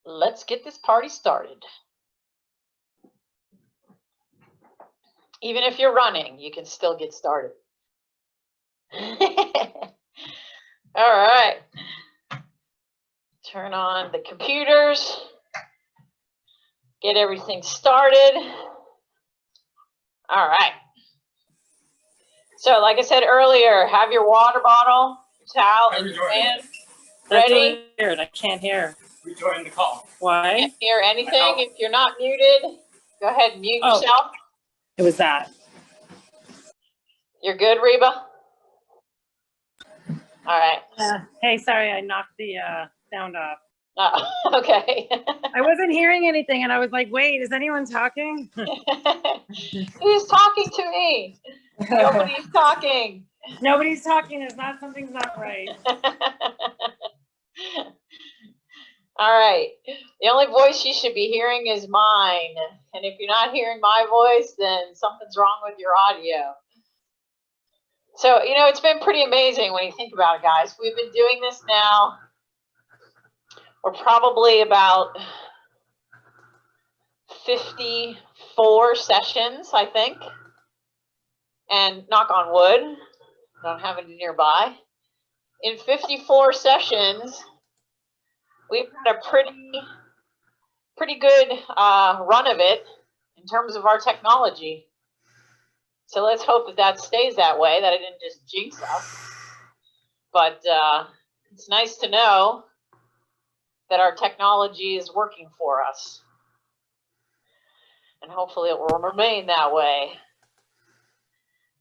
Let's get this party started. Even if you're running, you can still get started. All right. Turn on the computers. Get everything started. All right. So, like I said earlier, have your water bottle, towel, and your fan ready. That's weird. I can't hear. Rejoin the call. Why? Can't hear anything. If you're not muted, go ahead and mute yourself. It was that. You're good, Reba? All right. Hey, sorry, I knocked the sound off. Okay. I wasn't hearing anything, and I was like, wait, is anyone talking? Who's talking to me? Nobody's talking. Nobody's talking. Something's not right. All right. The only voice you should be hearing is mine. And if you're not hearing my voice, then something's wrong with your audio. So, you know, it's been pretty amazing when you think about it, guys. We've been doing this now. We're probably about 54 sessions, I think. And knock on wood, don't have it nearby. In 54 sessions, we've had a pretty good run of it in terms of our technology. So let's hope that stays that way, that I didn't just jinx us. But it's nice to know that our technology is working for us. And hopefully it will remain that way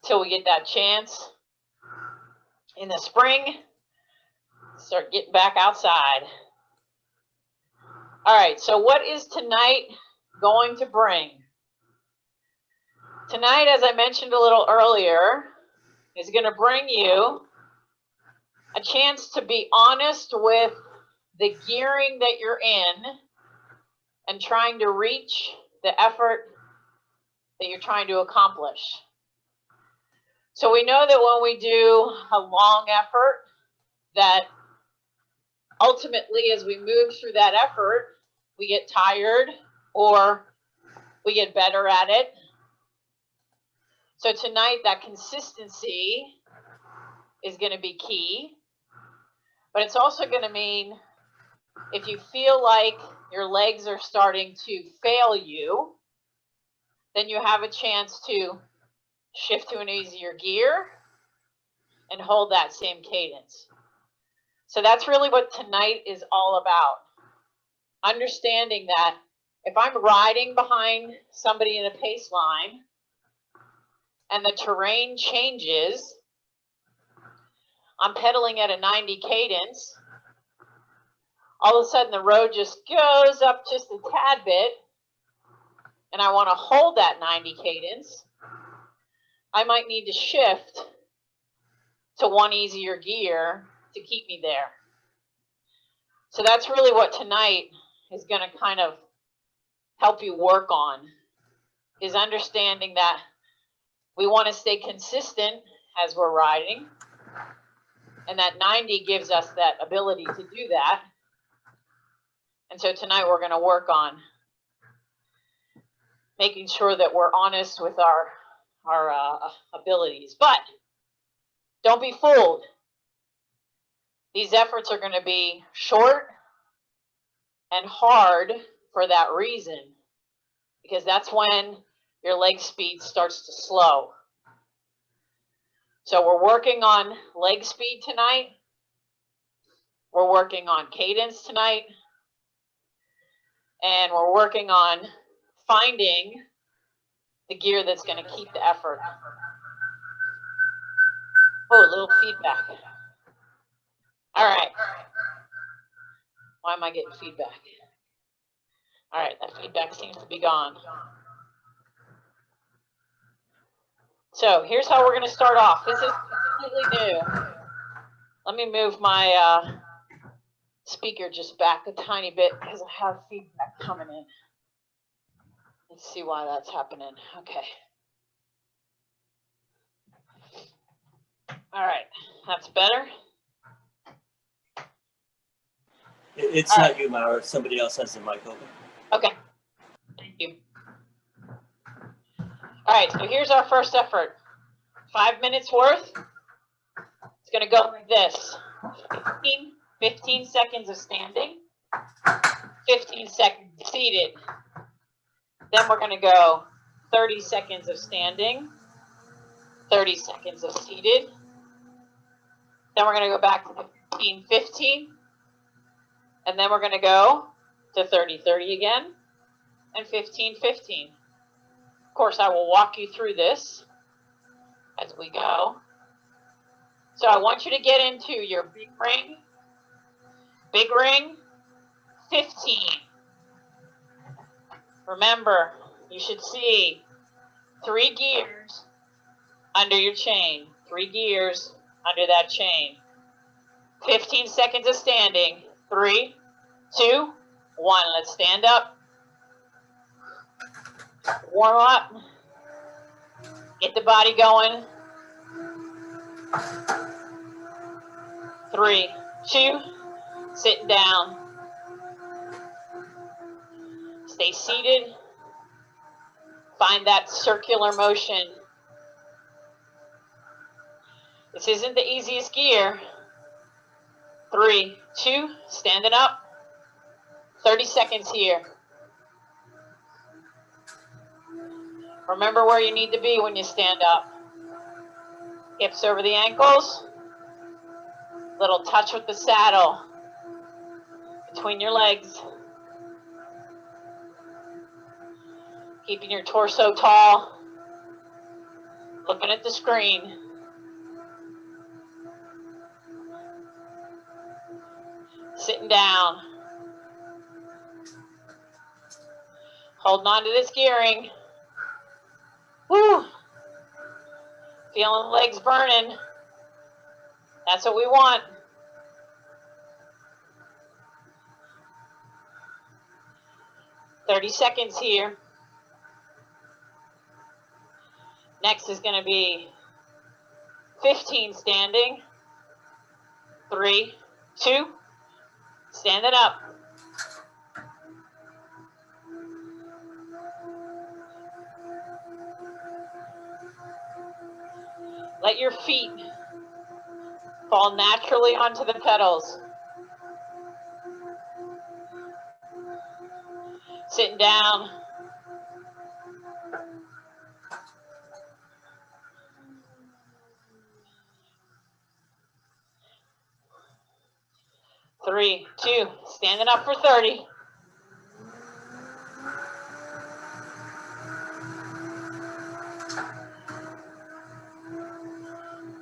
till we get that chance in the spring to start getting back outside. All right, so what is tonight going to bring? Tonight, as I mentioned a little earlier, is going to bring you a chance to be honest with the gearing that you're in and trying to reach the effort that you're trying to accomplish. So we know that when we do a long effort, that ultimately as we move through that effort, we get tired or we get better at it. So tonight, that consistency is going to be key. But it's also going to mean if you feel like your legs are starting to fail you, then you have a chance to shift to an easier gear and hold that same cadence. So that's really what tonight is all about. Understanding that if I'm riding behind somebody in a pace line and the terrain changes, I'm pedaling at a 90 cadence, all of a sudden the road just goes up just a tad bit, and I want to hold that 90 cadence, I might need to shift to one easier gear to keep me there. So that's really what tonight is going to kind of help you work on, is understanding that we want to stay consistent as we're riding, and that 90 gives us that ability to do that. And so tonight we're going to work on making sure that we're honest with our abilities. But don't be fooled. These efforts are going to be short and hard for that reason, because that's when your leg speed starts to slow. So we're working on leg speed tonight. We're working on cadence tonight. And we're working on finding the gear that's going to keep the effort. Oh, a little feedback. All right. Why am I getting feedback? All right, that feedback seems to be gone. So here's how we're going to start off. This is completely new. Let me move my speaker just back a tiny bit because I have feedback coming in. Let's see why that's happening. Okay. All right, that's better. It's All not right. you, Mara. Somebody else has the mic open. Okay. Thank you. All right, so here's our first effort. 5 minutes worth. It's going to go like this. 15 seconds of standing, 15 seconds seated. Then we're going to go 30 seconds of standing, 30 seconds of seated. Then we're going to go back to the 15, and then we're going to go to 30 again, and 15. Of course, I will walk you through this as we go. So I want you to get into your big ring, 15. Remember, you should see 3 gears under your chain, 3 gears under that chain. 15 seconds of standing, 3, 2, 1. Let's stand up, warm up, get the body going. 3, 2, sitting down. Stay seated. Find that circular motion. This isn't the easiest gear. 3, 2, standing up. 30 seconds here. Remember where you need to be when you stand up. Hips over the ankles. Little touch with the saddle between your legs. Keeping your torso tall. Looking at the screen. Sitting down. Holding on to this gearing. Woo! Feeling the legs burning. That's what we want. "30 seconds here. Next is going to be 15 standing. 3, 2, standing up. Let your feet fall naturally onto the pedals. Sitting down. Three, 2, standing up for 30.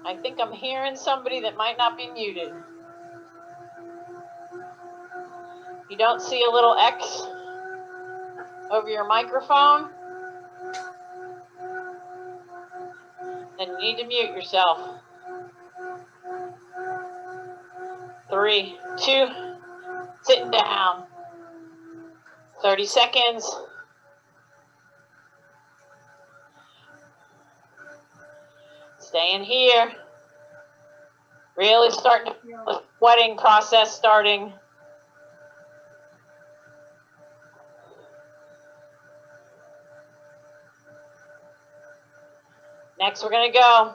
I think I'm hearing somebody that might not be muted. You don't see a little X over your microphone? Then you need to mute yourself. 3, 2, sitting down. 30 seconds. Staying here. Really starting to feel the sweating process starting. Next, we're going to go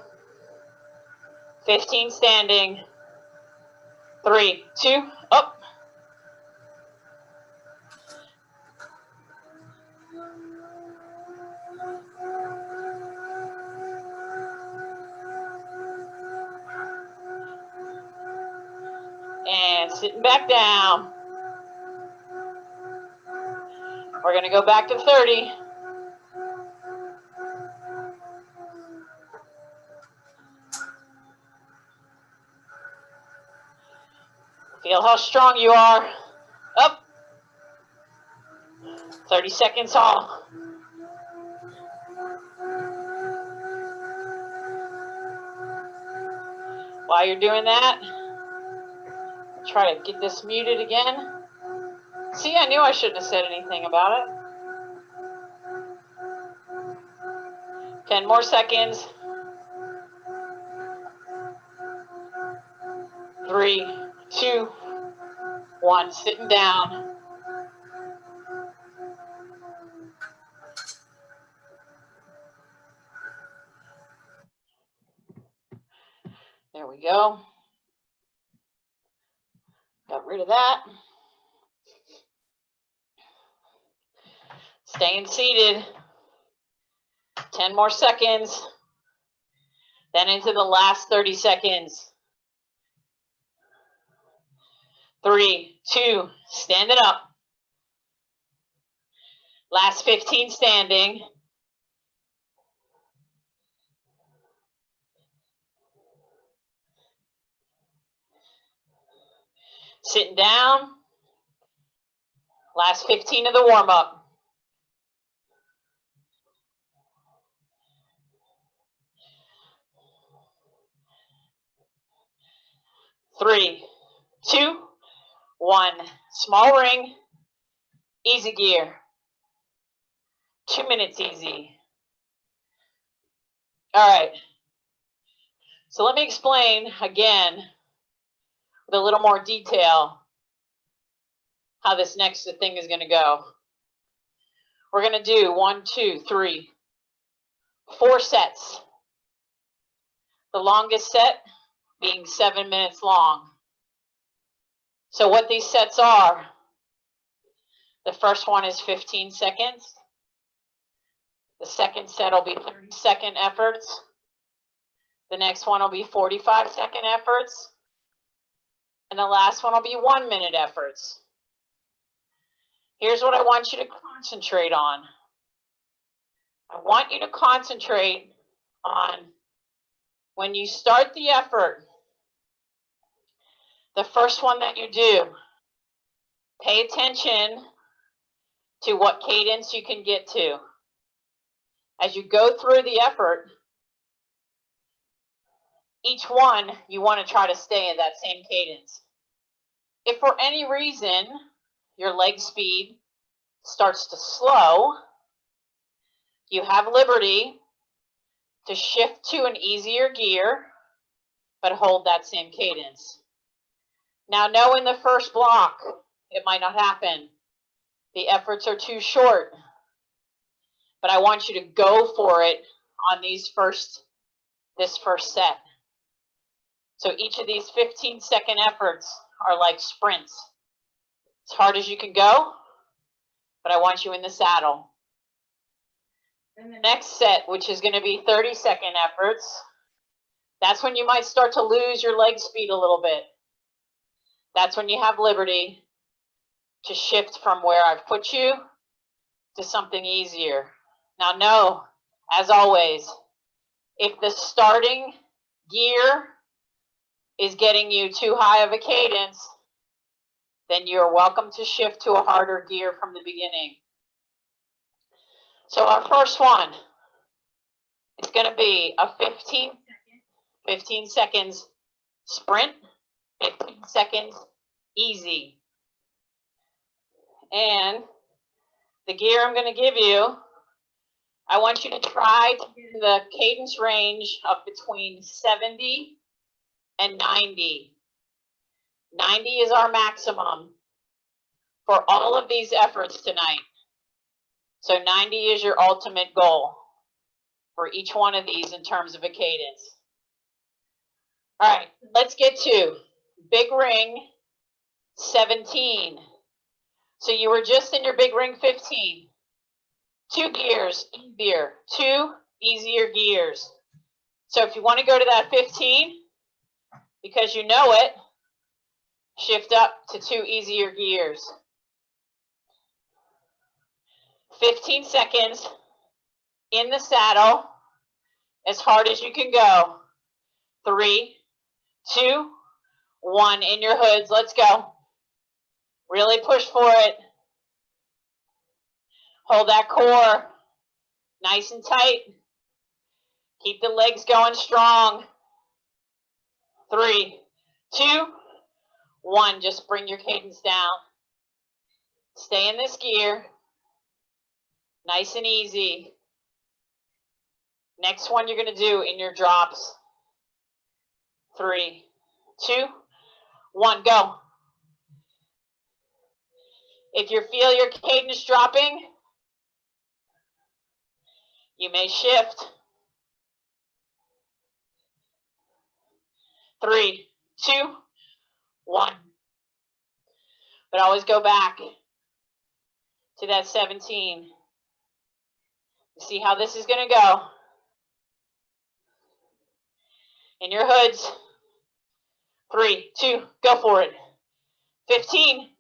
15 standing. 3, 2, up. And sitting back down. We're going to go back to 30. Feel how strong you are. Up. 30 seconds off. While you're doing that, try to get this muted again. See, I knew I shouldn't have said anything about it. 10 more seconds. 3, 2, 1, sitting down. There we go. Got rid of that. Staying seated. 10 more seconds. Then into the last 30 seconds. 3, 2, stand it up. Last 15 standing. Sitting down. Last 15 of the warm-up. 3, 2, 1. Small ring, easy gear. 2 minutes easy. All right. So let me explain again with a little more detail how this next thing is going to go. We're going to do 1, 2, 3, 4 sets. The longest set being 7 minutes long. So what these sets are, the first one is 15 seconds. The second set will be 30-second efforts. The next one will be 45-second efforts. And the last one will be 1-minute efforts. Here's what I want you to concentrate on. I want you to concentrate on when you start the effort, the first one that you do, pay attention to what cadence you can get to. As you go through the effort, each one you want to try to stay in that same cadence. If for any reason your leg speed starts to slow, you have liberty to shift to an easier gear, but hold that same cadence. Now, know in the first block, it might not happen. The efforts are too short, but I want you to go for it on this first set. So each of these 15-second efforts are like sprints. As hard as you can go, but I want you in the saddle. And the next set, which is going to be 30-second efforts, that's when you might start to lose your leg speed a little bit. That's when you have liberty to shift from where I've put you to something easier. Now know, as always, if the starting gear is getting you too high of a cadence, then you're welcome to shift to a harder gear from the beginning. So our first one is going to be a 15 seconds sprint, 15 seconds easy. And the gear I'm going to give you, I want you to try to get in the cadence range of between 70 and 90. 90 is our maximum for all of these efforts tonight. So 90 is your ultimate goal for each one of these in terms of a cadence. All right, let's get to big ring 17. So you were just in your big ring 15. 2 gears, easier. 2 easier gears. So if you want to go to that 15, because you know it, shift up to 2 easier gears. 15 seconds in the saddle, as hard as you can go. 3, 2, 1, in your hoods, let's go. Really push for it. Hold that core nice and tight. Keep the legs going strong. 3, 2, 1, just bring your cadence down. Stay in this gear. Nice and easy. Next one you're going to do in your drops. 3, 2, 1, go. If you feel your cadence dropping, you may shift. 3, 2, 1. But always go back to that 17. See how this is going to go. In your hoods. 3, 2, go for it. 15.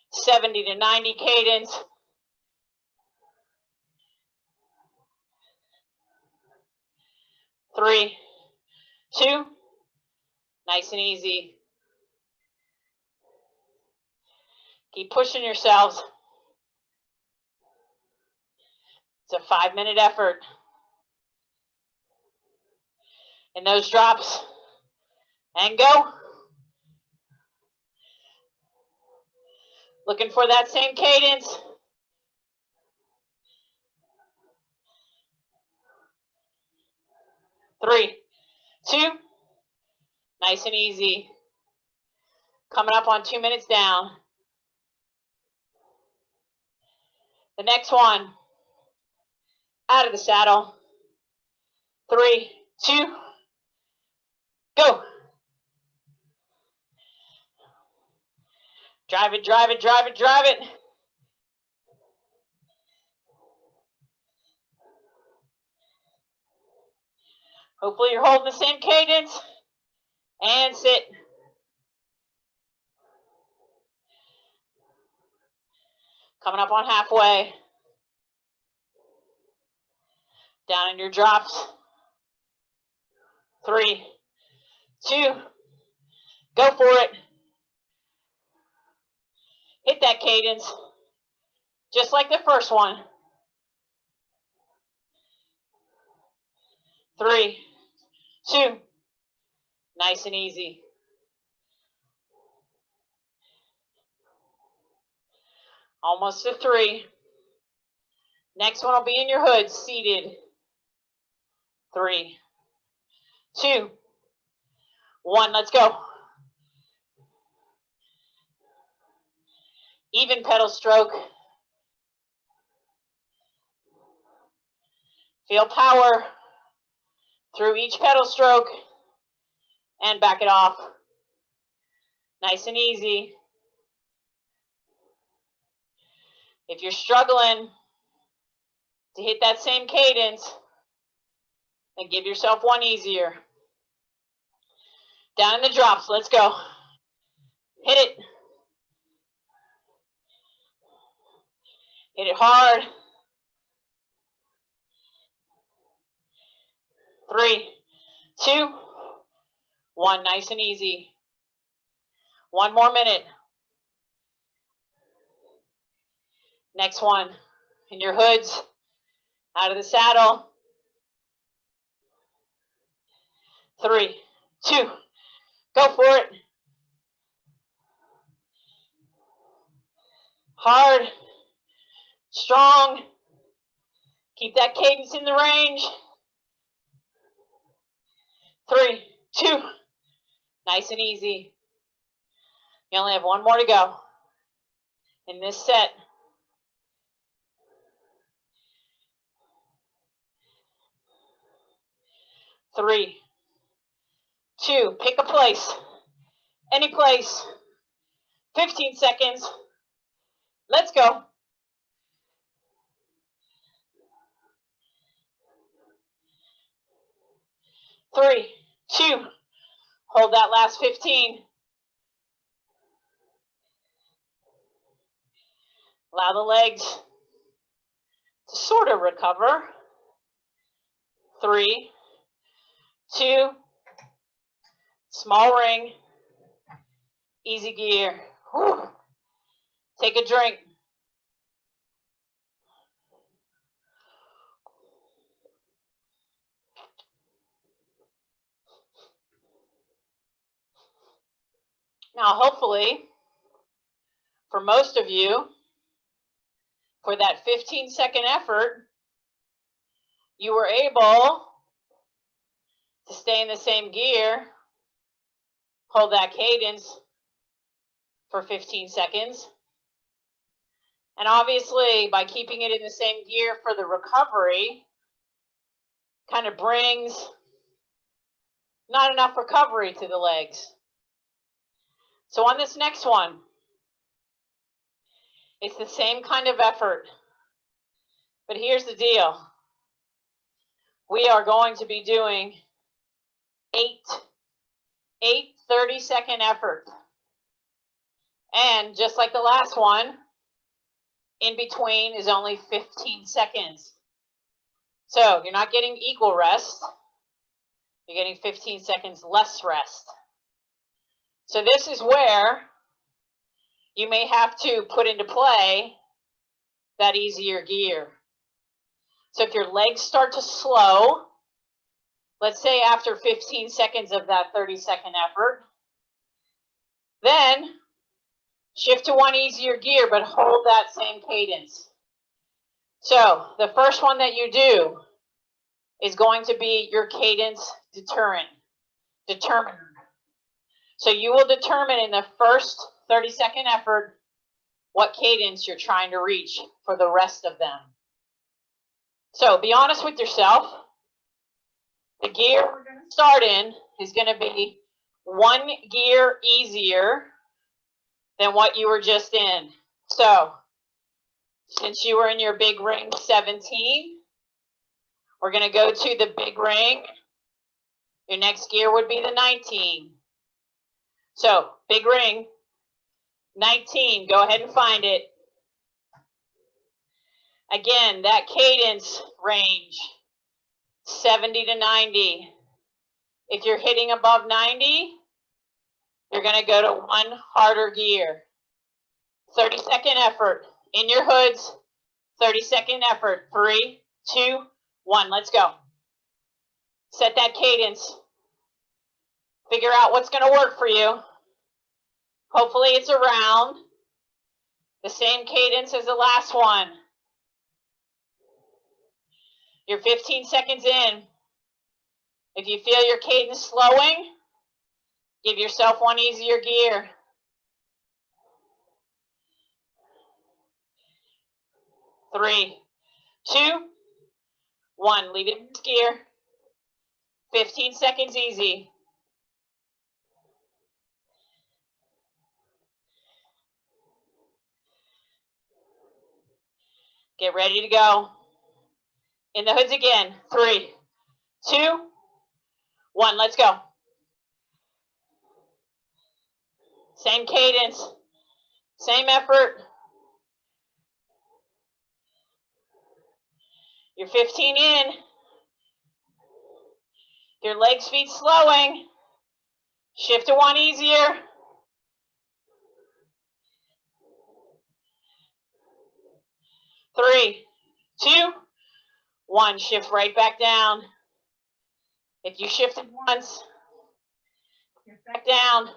70 to 90 cadence. 3, 2, nice and easy. Keep pushing yourselves. It's a 5-minute effort. And those drops. And go. Looking for that same cadence. 3, 2, nice and easy. Coming up on 2 minutes down. The next one, out of the saddle. 3, 2, go. Drive it, drive it, drive it, drive it. Hopefully you're holding the same cadence. And sit. Coming up on halfway. Down in your drops. 3, 2, go for it. Hit that cadence, just like the first one. 3, 2, nice and easy. Almost to 3. Next one will be in your hood, seated. 3, 2, 1, let's go. Even pedal stroke. Feel power through each pedal stroke and back it off. Nice and easy. If you're struggling to hit that same cadence, then give yourself one easier. Down in the drops, let's go. Hit it. Hit it hard. 3, 2, 1, nice and easy. 1 more minute. Next one, in your hoods, out of the saddle. 3, 2, go for it. Hard, strong. Keep that cadence in the range. 3, 2, nice and easy. You only have 1 more to go in this set. 3, 2, pick a place, any place. 15 seconds. Let's go. 3, 2, hold that last 15. Allow the legs to sort of recover. 3, 2, small ring, easy gear. Whew. Take a drink. Now, hopefully, for most of you, for that 15-second effort, you were able to stay in the same gear, hold that cadence, for 15 seconds. And obviously, by keeping it in the same gear for the recovery, kind of brings not enough recovery to the legs. So on this next one, it's the same kind of effort. But here's the deal. We are going to be doing eight 30-second efforts. And just like the last one, in between is only 15 seconds. So you're not getting equal rest. You're getting 15 seconds less rest. So this is where you may have to put into play that easier gear. So if your legs start to slow, let's say after 15 seconds of that 30-second effort, then shift to one easier gear, but hold that same cadence. So the first one that you do is going to be your cadence determiner. So you will determine in the first 30-second effort what cadence you're trying to reach for the rest of them. So be honest with yourself. The gear we're going to start in is going to be one gear easier than what you were just in. So since you were in your big ring 17, we're going to go to the big ring. Your next gear would be the 19. So big ring 19, go ahead and find it. Again, that cadence range, 70 to 90. If you're hitting above 90, you're going to go to one harder gear. 30-second effort. In your hoods, 30-second effort. 3, 2, 1, let's go. Set that cadence. Figure out what's going to work for you. Hopefully it's around the same cadence as the last one. You're 15 seconds in. If you feel your cadence slowing, give yourself one easier gear. 3, 2, 1. Leave it in this gear. 15 seconds easy. Get ready to go. In the hoods again. 3, 2, 1. Let's go. Same cadence. Same effort. You're 15 in. Your legs, feet slowing. Shift to one easier. 3, 2, 1. Shift right back down. If you shifted once, shift back down.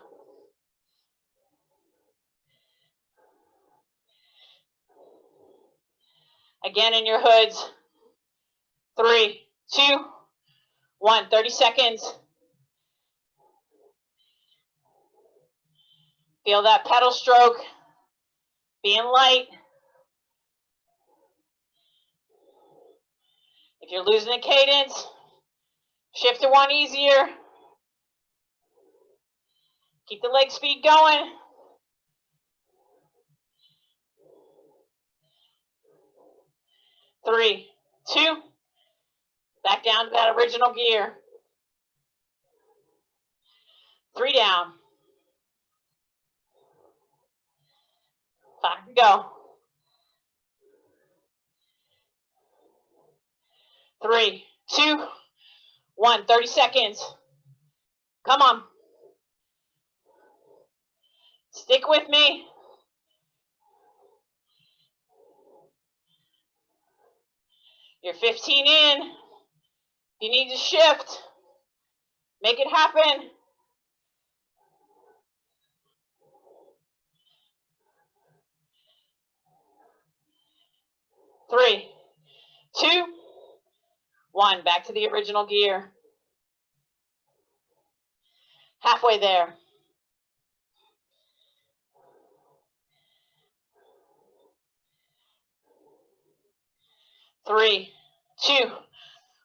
Again in your hoods. 3, 2, 1. 30 seconds. Feel that pedal stroke. Being light. If you're losing the cadence, shift to one easier. Keep the leg speed going. Three, 2, back down to that original gear. 3 down. 5 to go. 3, 2, 1. 30 seconds. Come on. Stick with me. You're 15 in. You need to shift. Make it happen. Three, 2, 1. Back to the original gear. Halfway there. 3, 2,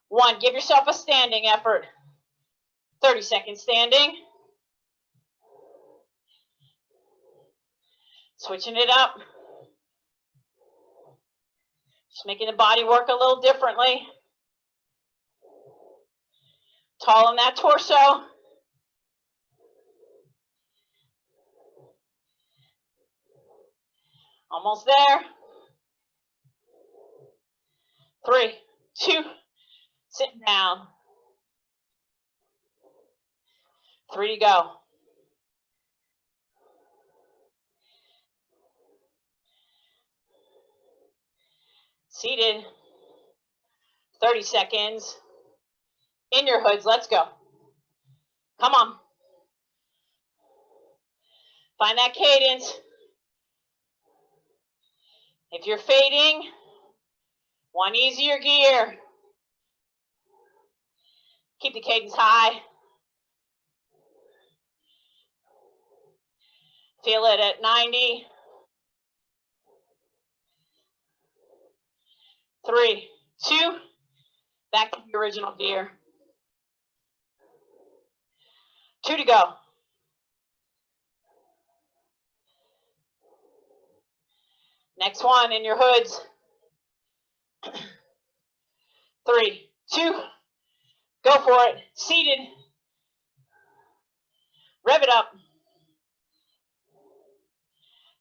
1. Give yourself a standing effort. 30 seconds standing. Switching it up. Just making the body work a little differently. Tall in that torso. Almost there. 3, 2, sitting down. 3 to go. Seated. 30 seconds. In your hoods, let's go. Come on. Find that cadence. If you're fading, one easier gear. Keep the cadence high. Feel it at 90. 3, 2, back to the original gear. 2 to go. Next one in your hoods. 3, 2, go for it. Seated. Rev it up.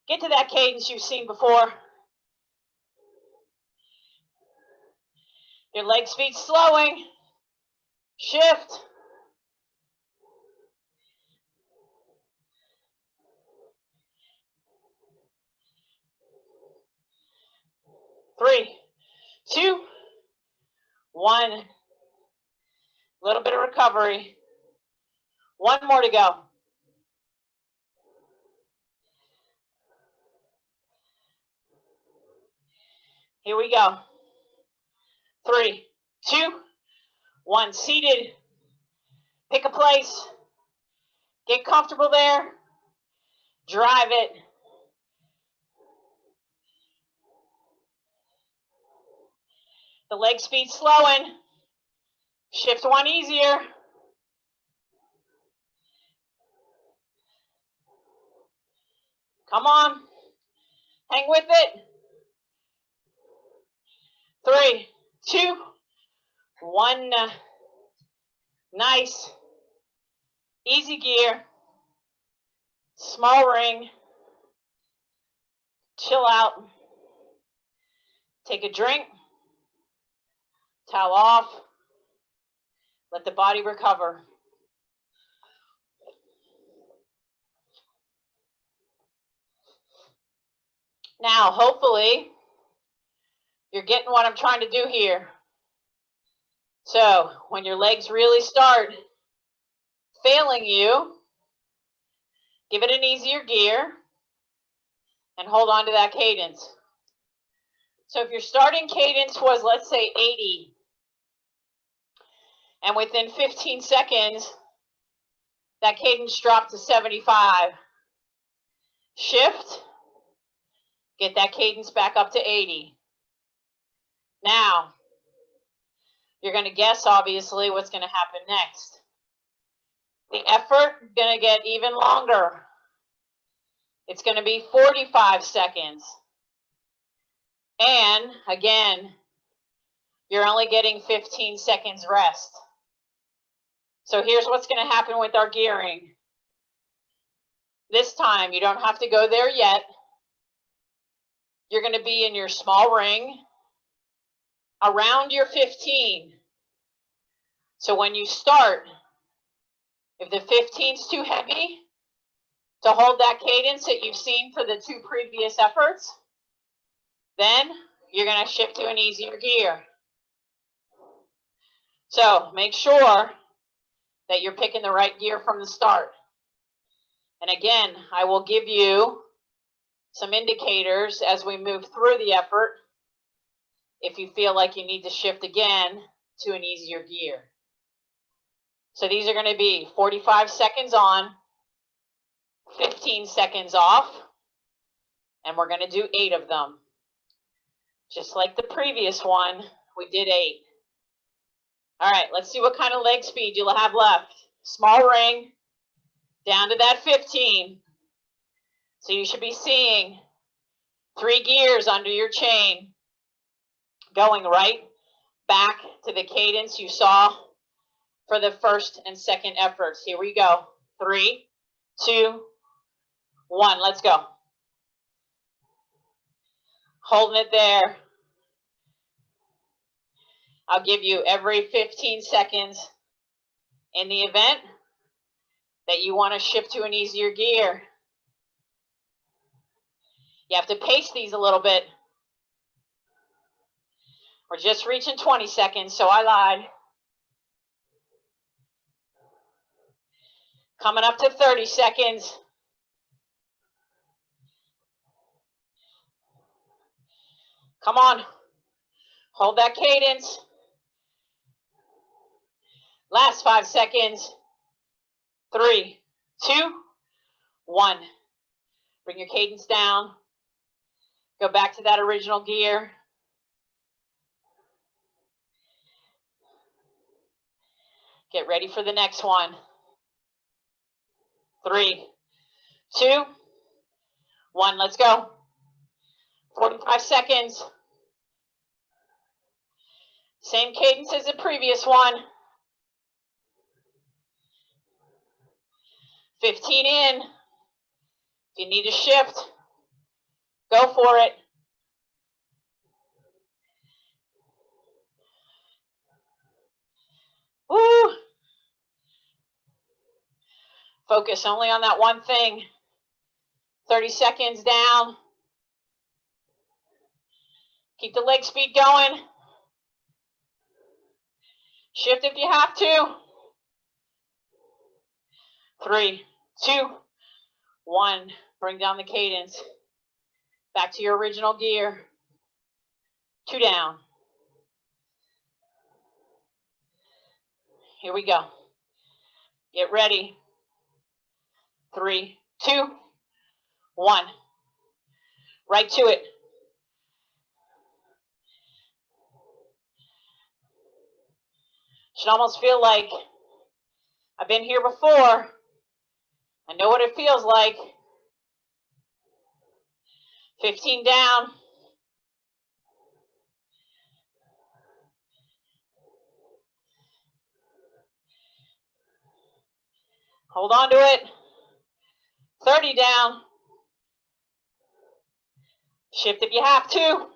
Get to that cadence you've seen before. Your leg speed slowing. Shift. Three, 2, 1. Little bit of recovery. One more to go. Here we go. 3, 2, 1. Seated. Pick a place. Get comfortable there. Drive it. The leg speed slowing. Shift one easier. Come on. Hang with it. 3, 2, 1. Nice. Easy gear. Small ring. Chill out. Take a drink. Towel off. Let the body recover. Now, hopefully, you're getting what I'm trying to do here. So, when your legs really start failing you, give it an easier gear and hold on to that cadence. So if your starting cadence was, let's say, 80, and within 15 seconds, that cadence dropped to 75, shift, get that cadence back up to 80. Now, you're going to guess, obviously, what's going to happen next. The effort is going to get even longer. It's going to be 45 seconds. And, again, you're only getting 15 seconds rest. So here's what's going to happen with our gearing. This time, you don't have to go there yet. You're going to be in your small ring around your 15. So when you start, if the 15's too heavy to hold that cadence that you've seen for the 2 previous efforts, then you're going to shift to an easier gear. So make sure that you're picking the right gear from the start. And again, I will give you some indicators as we move through the effort if you feel like you need to shift again to an easier gear. So these are going to be 45 seconds on, 15 seconds off, and we're going to do 8 of them. Just like the previous one, we did 8. All right, let's see what kind of leg speed you'll have left. Small ring, down to that 15. So you should be seeing 3 gears under your chain, going right back to the cadence you saw for the first and second efforts. Here we go. 3, 2, 1, let's go. Holding it there. I'll give you every 15 seconds in the event that you want to shift to an easier gear. You have to pace these a little bit. We're just reaching 20 seconds, so I lied. Coming up to 30 seconds. Come on. Hold that cadence. Last 5 seconds. 3, 2, 1. Bring your cadence down. Go back to that original gear. Get ready for the next one. 3, 2, 1, let's go. 45 seconds. Same cadence as the previous one. 15 in. If you need to shift, go for it. Woo! Focus only on that one thing. 30 seconds down. Keep the leg speed going. Shift if you have to. 3, 2, 1. Bring down the cadence. Back to your original gear. 2 down. Here we go. Get ready. 3, 2, 1. Right to it. Should almost feel like I've been here before. I know what it feels like. 15 down. Hold on to it. 30 down. Shift if you have to.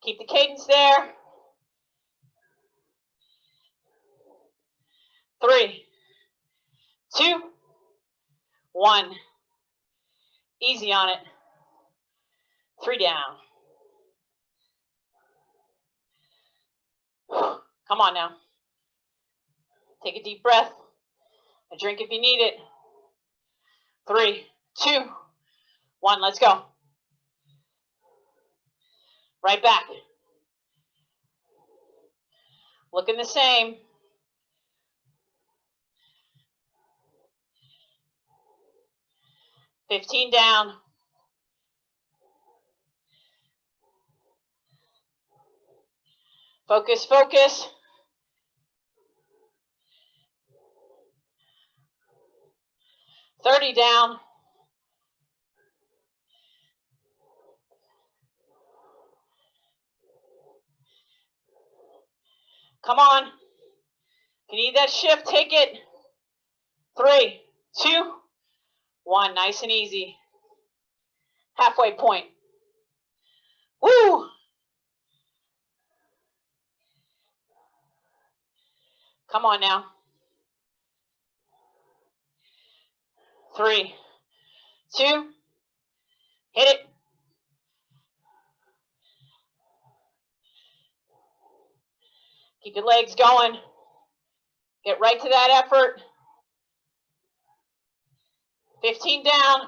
Keep the cadence there. 3, 2, 1. Easy on it. 3 down. Come on now. Take a deep breath. A drink if you need it. 3, 2, 1. Let's go. Right back. Looking the same. $15 down. Focus, focus. $30 down. Come on. If you need that shift, take it. 3, 2, 1. Nice and easy. Halfway point. Woo! Come on now. 3, 2, hit it. Keep your legs going. Get right to that effort. 15 down.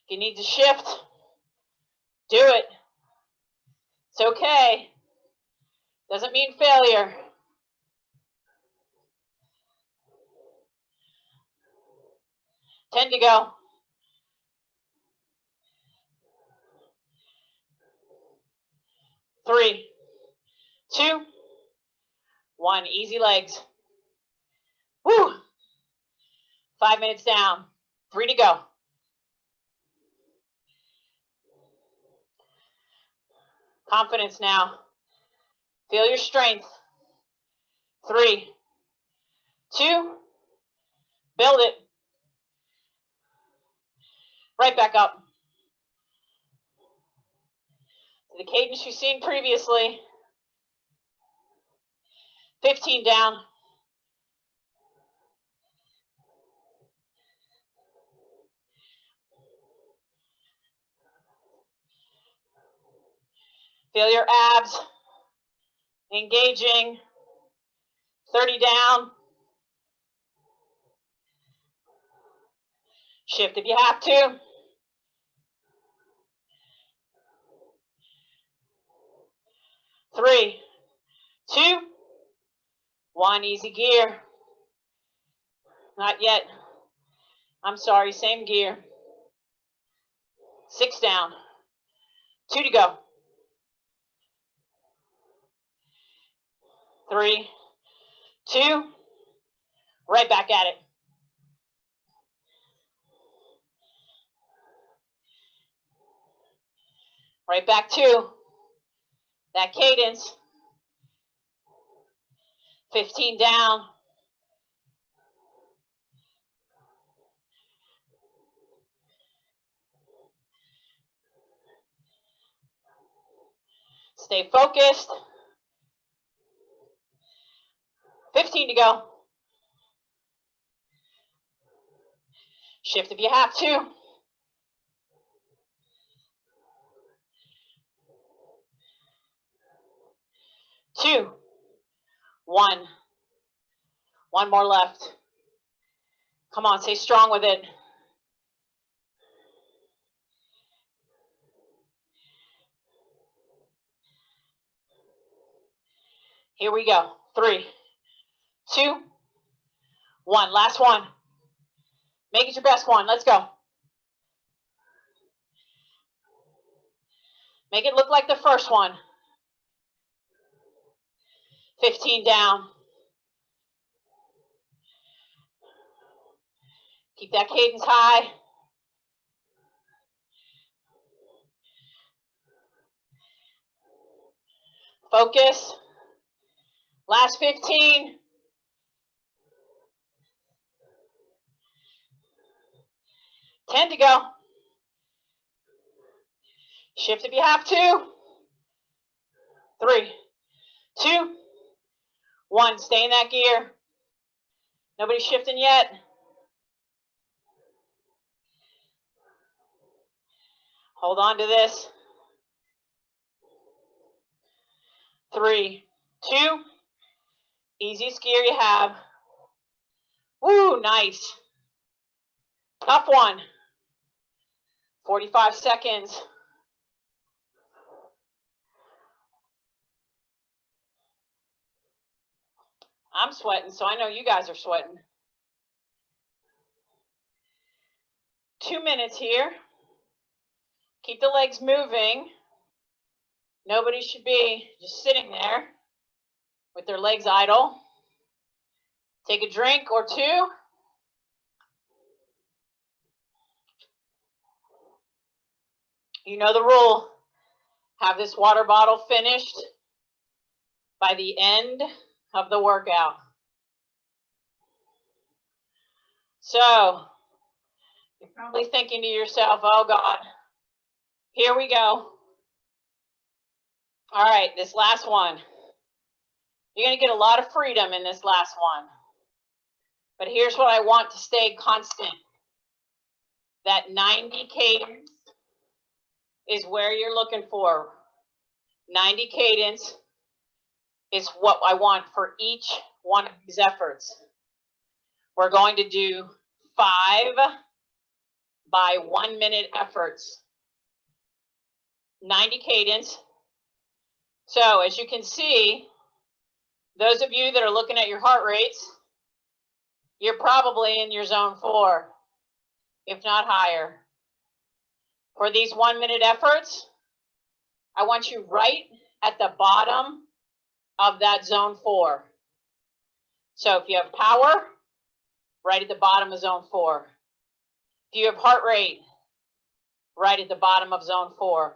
If you need to shift, do it. It's okay. Doesn't mean failure. 10 to go. 3, 2, 1. Easy legs. Woo! 5 minutes down. 3 to go. Confidence now. Feel your strength. 3, 2, build it. Right back up. To the cadence you've seen previously. 15 down. Feel your abs engaging. 30 down. Shift if you have to. 3, 2, 1. Easy gear. Not yet. I'm sorry, same gear. 6 down. 2 to go. 3, 2, right back at it. Right back to that cadence. 15 down. Stay focused. 15 to go. Shift if you have to. 2, 1. One more left. Come on, stay strong with it. Here we go. 3, 2, 1. Last one. Make it your best one. Let's go. Make it look like the first one. 15 down. Keep that cadence high. Focus. Last 15. 10 to go. Shift if you have to. 3, 2, 1. Stay in that gear. Nobody's shifting yet. Hold on to this. 3, 2. Easiest gear you have. Woo, nice. Tough one. 45 seconds. I'm sweating, so I know you guys are sweating. 2 minutes here. Keep the legs moving. Nobody should be just sitting there with their legs idle. Take a drink or two. You know the rule. Have this water bottle finished by the end of the workout. So, you're probably thinking to yourself, oh God, here we go. All right, this last one. You're going to get a lot of freedom in this last one. But here's what I want to stay constant. That 90 cadence is where you're looking for. 90 cadence is what I want for each one of these efforts. We're going to do 5 by 1 minute efforts. 90 cadence. So as you can see, those of you that are looking at your heart rates, you're probably in your zone 4. if not higher. For these 1 minute efforts, I want you right at the bottom of that zone 4. So if you have power, right at the bottom of zone 4. If you have heart rate, right at the bottom of zone 4.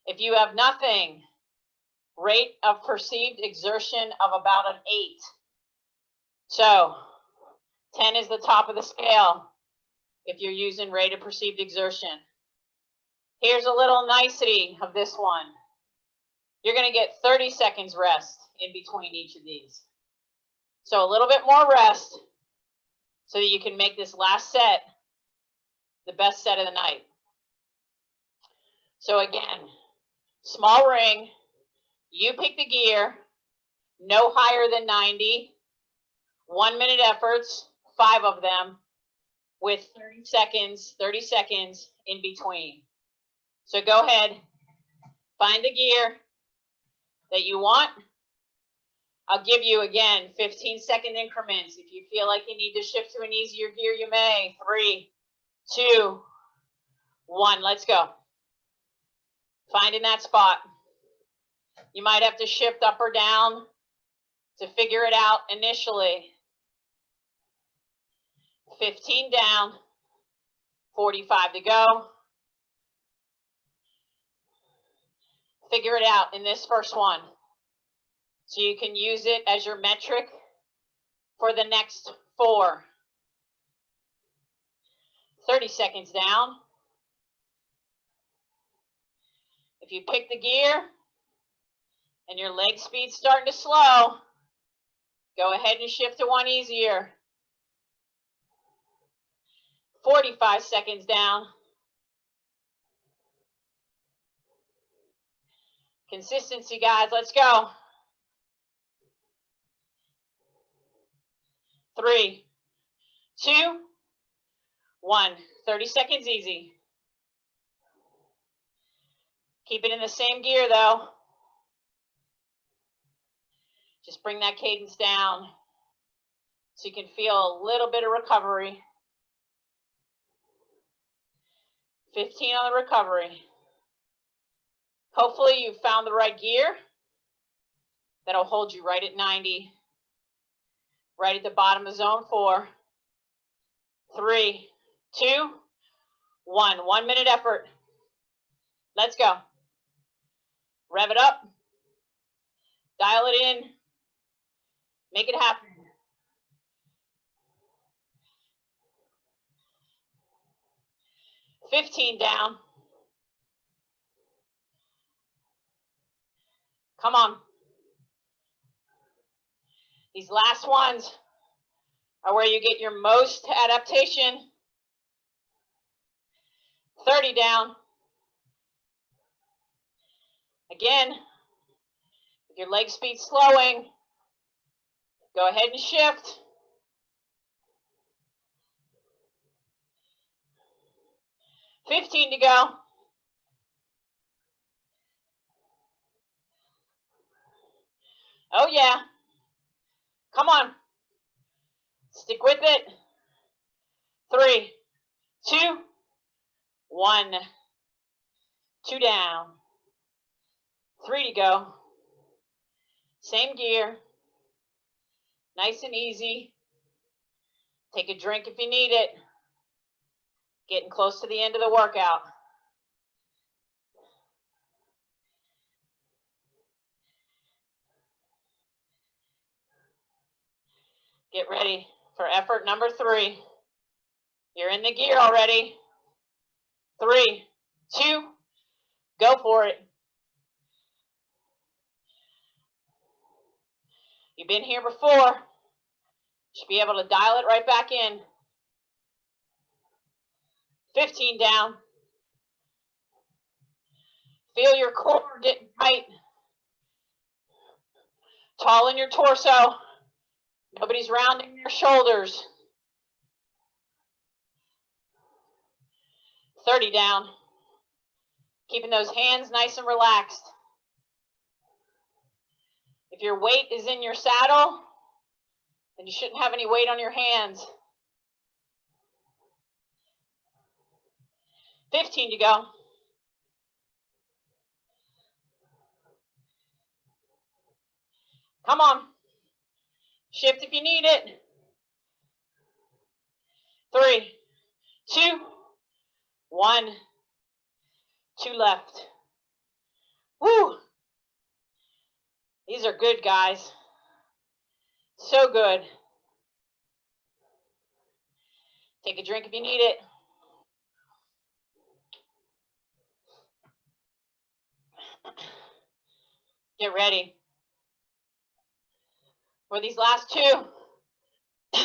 If you have nothing, rate of perceived exertion of about an 8. So 10 is the top of the scale if you're using rate of perceived exertion. Here's a little nicety of this one. You're going to get 30 seconds rest in between each of these. So a little bit more rest so that you can make this last set the best set of the night. So again, small ring, you pick the gear, no higher than 90, 1 minute efforts, 5 of them, with 30 seconds in between. So go ahead, find the gear that you want. I'll give you, again, 15-second increments. If you feel like you need to shift to an easier gear, you may. 3, 2, 1, let's go. Finding that spot. You might have to shift up or down to figure it out initially. 15 down, 45 to go. Figure it out in this first one, so you can use it as your metric for the next 4. 30 seconds down. If you pick the gear and your leg speed's starting to slow, go ahead and shift to one easier. 45 seconds down. Consistency, guys, let's go. 3, 2, 1. 30 seconds easy. Keep it in the same gear though. Just bring that cadence down so you can feel a little bit of recovery. 15 on the recovery. Hopefully you've found the right gear that'll hold you right at 90, right at the bottom of zone 4. 3, 2, 1. 1 minute effort. Let's go. Rev it up. Dial it in. Make it happen. $15 down. Come on. These last ones are where you get your most adaptation. 30 down. Again, if your leg speed's slowing, go ahead and shift. 15 to go. Oh yeah. Come on. Stick with it. 3, 2, 1. 2 down. 3 to go. Same gear. Nice and easy. Take a drink if you need it. Getting close to the end of the workout. Get ready for effort number 3. You're in the gear already. 3, 2, go for it. You've been here before. Should be able to dial it right back in. 15 down. Feel your core get tight. Tall in your torso. Nobody's rounding your shoulders. 30 down. Keeping those hands nice and relaxed. If your weight is in your saddle, then you shouldn't have any weight on your hands. 15 to go. Come on. Shift if you need it. 3, 2, 1. 2 left. Woo! These are good, guys. So good. Take a drink if you need it. Get ready for these last 2.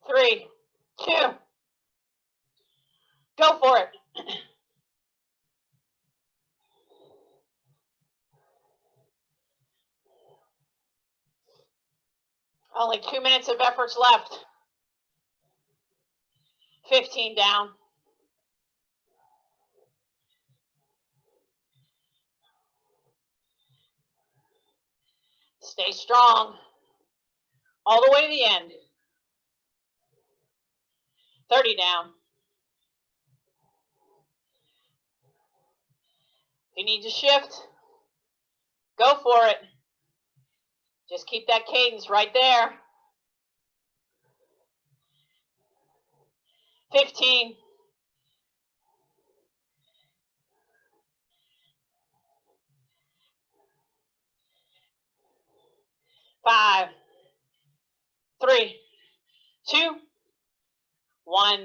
3, 2. Go for it. Only 2 minutes of efforts left. 15 down. Stay strong all the way to the end. 30 down. If you need to shift, go for it. Just keep that cadence right there. 15. 5, 3, 2, 1.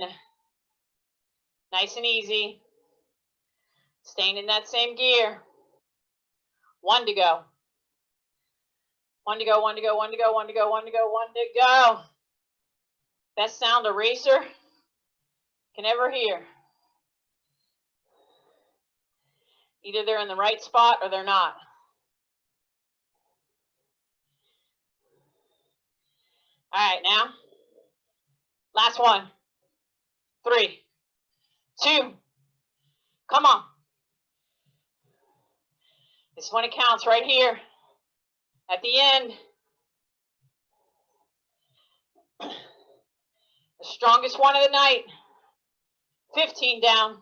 Nice and easy. Staying in that same gear. 1 to go. 1 to go, 1 to go, 1 to go, 1 to go, 1 to go, 1 to go. Best sound a racer can ever hear. Either they're in the right spot or they're not. All right, now, last one. 3, 2, come on. This one, it counts right here at the end. The strongest one of the night. 15 down.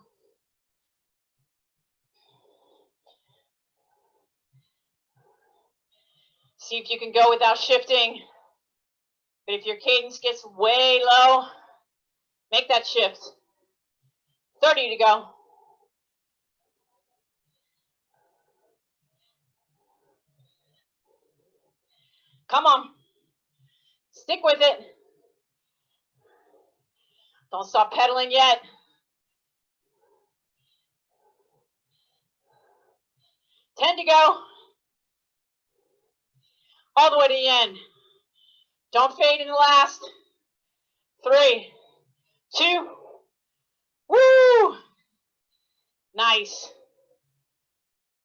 See if you can go without shifting. But if your cadence gets way low, make that shift. 30 to go. Come on. Stick with it. Don't stop pedaling yet. 10 to go. All the way to the end. Don't fade in the last. 3, 2. Woo! Nice.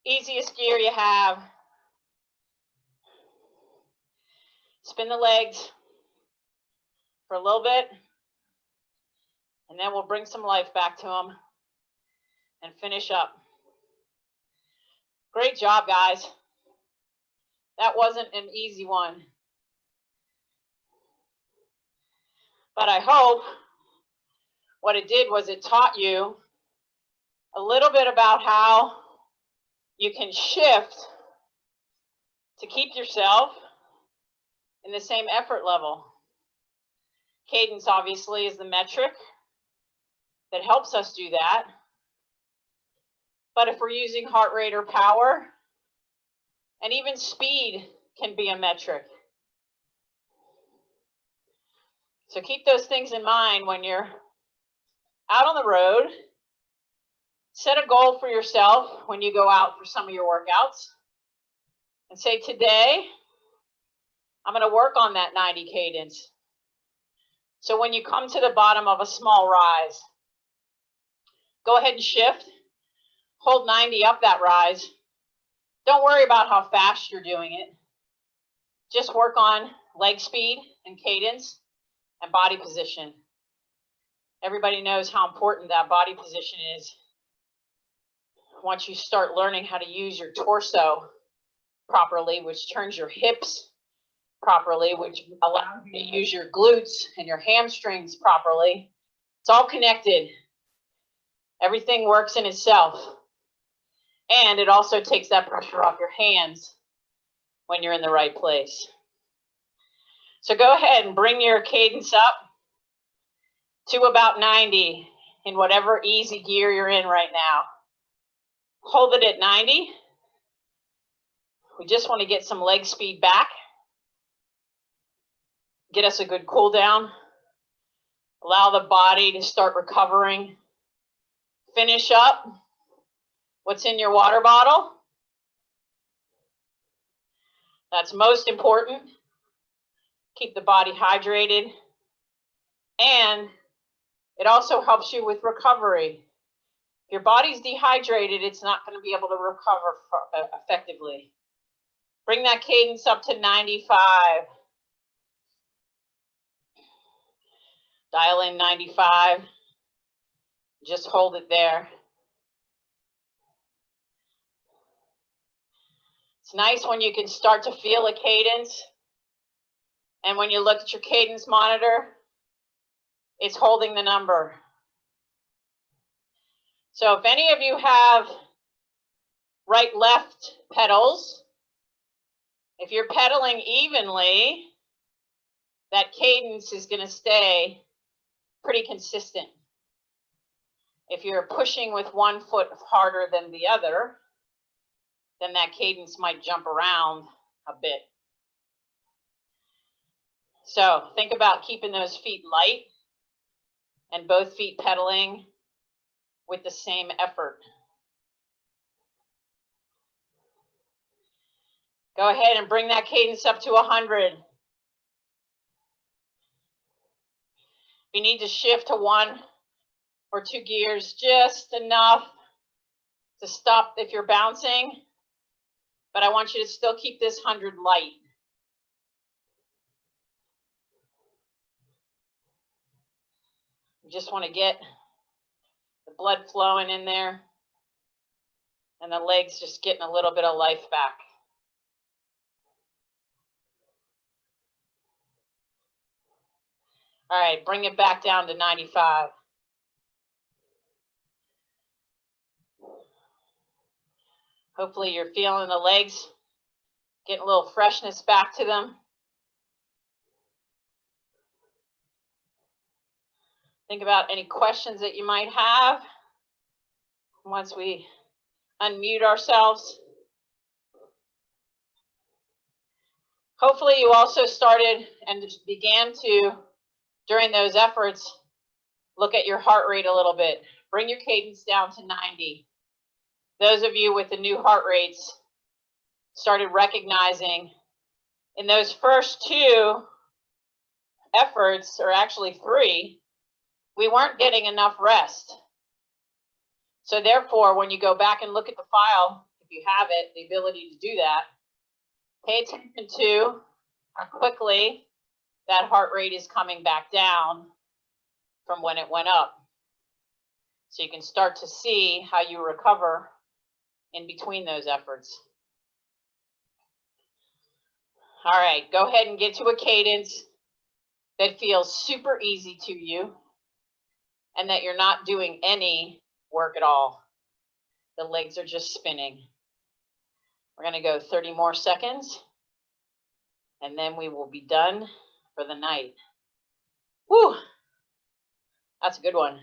Easiest gear you have. Spin the legs for a little bit. And then we'll bring some life back to them and finish up. Great job, guys. That wasn't an easy one. But I hope what it did was it taught you a little bit about how you can shift to keep yourself in the same effort level. Cadence obviously is the metric that helps us do that. But if we're using heart rate or power, and even speed can be a metric. So keep those things in mind when you're out on the road. Set a goal for yourself when you go out for some of your workouts. And say, today, I'm going to work on that 90 cadence. So when you come to the bottom of a small rise, go ahead and shift. Hold 90 up that rise. Don't worry about how fast you're doing it. Just work on leg speed and cadence and body position. Everybody knows how important that body position is. Once you start learning how to use your torso properly, which turns your hips properly, which allows you to use your glutes and your hamstrings properly, It's all connected. Everything works in itself. And it also takes that pressure off your hands when you're in the right place. So go ahead and bring your cadence up to about 90 in whatever easy gear you're in right now. Hold it at 90. We just want to get some leg speed back. Get us a good cool down. Allow the body to start recovering. Finish up. What's in your water bottle? That's most important. Keep the body hydrated. And it also helps you with recovery. If your body's dehydrated, it's not going to be able to recover effectively. Bring that cadence up to 95. Dial in 95. Just hold it there. It's nice when you can start to feel a cadence. And when you look at your cadence monitor, it's holding the number. So if any of you have right-left pedals, if you're pedaling evenly, that cadence is going to stay pretty consistent. If you're pushing with one foot harder than the other, then that cadence might jump around a bit. So think about keeping those feet light and both feet pedaling with the same effort. Go ahead and bring that cadence up to 100. If you need to shift to 1 or 2 gears, just enough to stop if you're bouncing, but I want you to still keep this 100 light. You just want to get the blood flowing in there and the legs just getting a little bit of life back. All right, bring it back down to 95. Hopefully you're feeling the legs, getting a little freshness back to them. Think about any questions that you might have once we unmute ourselves. Hopefully you also started and began to, during those efforts, look at your heart rate a little bit. Bring your cadence down to 90. Those of you with the new heart rates started recognizing in those first 2 efforts, or actually 3, we weren't getting enough rest. So therefore, when you go back and look at the file, if you have it, the ability to do that, pay attention to how quickly that heart rate is coming back down from when it went up. So you can start to see how you recover in between those efforts. All right, go ahead and get to a cadence that feels super easy to you and that you're not doing any work at all. The legs are just spinning. We're going to go 30 more seconds and then we will be done for the night. Woo! That's a good one.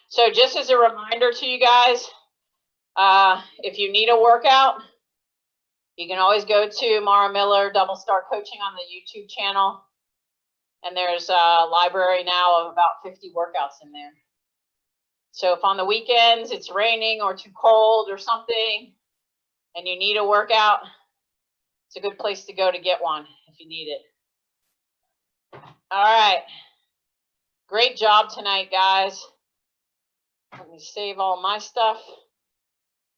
So just as a reminder to you guys, if you need a workout, you can always go to Mara Miller Double Star Coaching on the YouTube channel. And there's a library now of about 50 workouts in there. So if on the weekends it's raining or too cold or something, and you need a workout, it's a good place to go to get one if you need it. All right. Great job tonight, guys. Let me save all my stuff,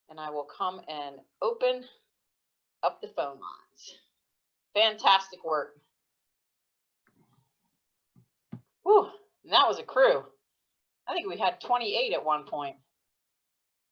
and I will come and open up the phone lines. Fantastic work. Whew, and that was a crew. I think we had 28 at one point.